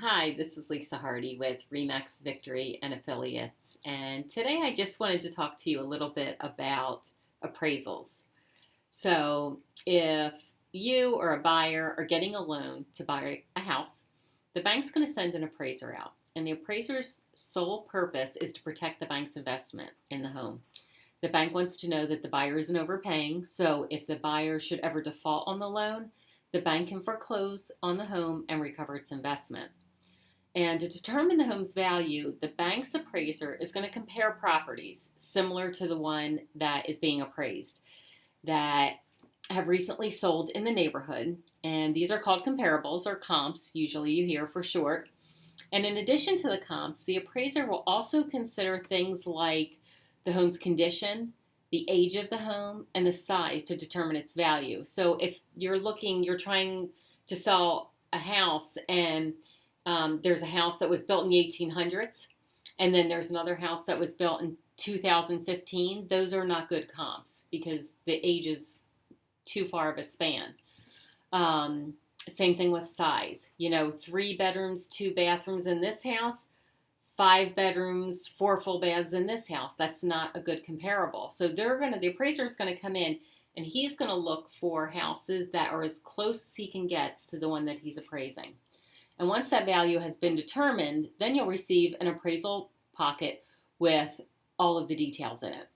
Hi, this is Lisa Hardy with Remax Victory and Affiliates, and today I just wanted to talk to you a little bit about appraisals. So, if you or a buyer are getting a loan to buy a house, the bank's going to send an appraiser out, and the appraiser's sole purpose is to protect the bank's investment in the home. The bank wants to know that the buyer isn't overpaying, so if the buyer should ever default on the loan, the bank can foreclose on the home and recover its investment. And to determine the home's value, the bank's appraiser is going to compare properties similar to the one that is being appraised that have recently sold in the neighborhood. And these are called comparables or comps, usually you hear for short. And in addition to the comps, the appraiser will also consider things like the home's condition, the age of the home, and the size to determine its value. So if you're trying to sell a house and there's a house that was built in the 1800s, and then there's another house that was built in 2015. Those are not good comps because the age is too far of a span. Same thing with size. 3 bedrooms, 2 bathrooms in this house, 5 bedrooms, 4 full baths in this house. That's not a good comparable. So the appraiser is going to come in and he's going to look for houses that are as close as he can get to the one that he's appraising. And once that value has been determined, then you'll receive an appraisal pocket with all of the details in it.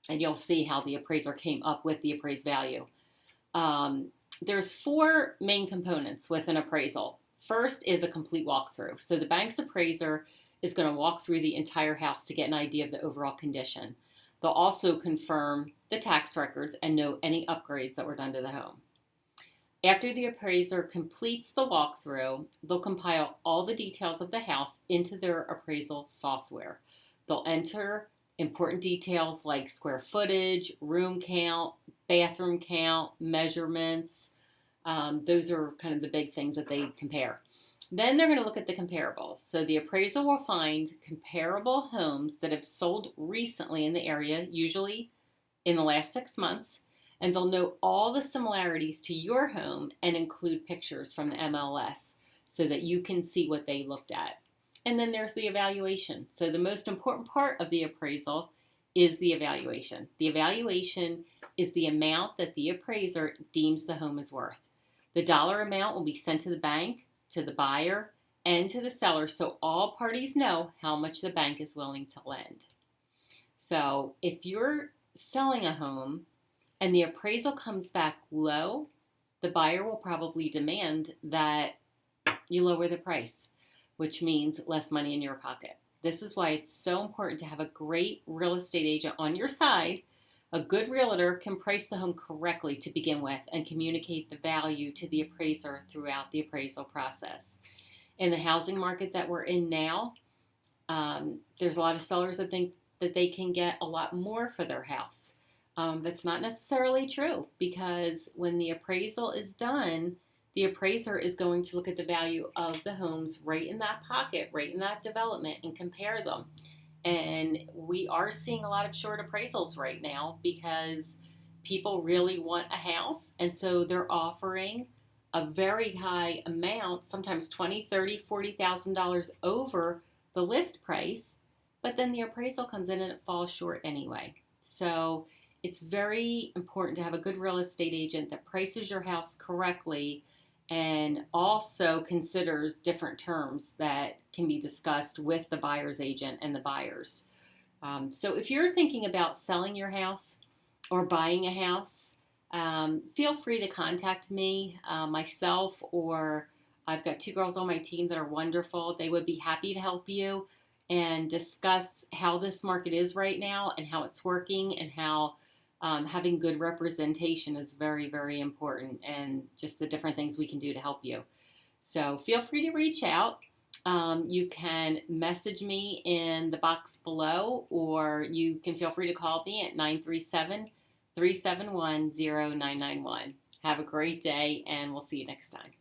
And you'll see how the appraiser came up with the appraised value. There's 4 main components with an appraisal. First is a complete walkthrough. So the bank's appraiser is going to walk through the entire house to get an idea of the overall condition. They'll also confirm the tax records and note any upgrades that were done to the home. After the appraiser completes the walkthrough, they'll compile all the details of the house into their appraisal software. They'll enter important details like square footage, room count, bathroom count, measurements. Those are kind of the big things that they compare. Then they're going to look at the comparables. So the appraiser will find comparable homes that have sold recently in the area, usually in the last 6 months. And they'll note all the similarities to your home and include pictures from the MLS so that you can see what they looked at. And then there's the evaluation. So the most important part of the appraisal is the evaluation. The evaluation is the amount that the appraiser deems the home is worth. The dollar amount will be sent to the bank, to the buyer, and to the seller so all parties know how much the bank is willing to lend. So if you're selling a home and the appraisal comes back low, the buyer will probably demand that you lower the price, which means less money in your pocket. This is why it's so important to have a great real estate agent on your side. A good realtor can price the home correctly to begin with and communicate the value to the appraiser throughout the appraisal process. In the housing market that we're in now, there's a lot of sellers that think that they can get a lot more for their house. That's not necessarily true because when the appraisal is done, the appraiser is going to look at the value of the homes right in that pocket, right in that development, and compare them. And we are seeing a lot of short appraisals right now because people really want a house, and so they're offering a very high amount, sometimes $20,000, $30,000, $40,000 over the list price, but then the appraisal comes in and it falls short anyway. So it's very important to have a good real estate agent that prices your house correctly and also considers different terms that can be discussed with the buyer's agent and the buyers. So if you're thinking about selling your house or buying a house, feel free to contact me, myself, or I've got 2 girls on my team that are wonderful. They would be happy to help you and discuss how this market is right now and how it's working and how having good representation is very, very important, and just the different things we can do to help you. So feel free to reach out. You can message me in the box below, or you can feel free to call me at 937-371-0991. Have a great day, and we'll see you next time.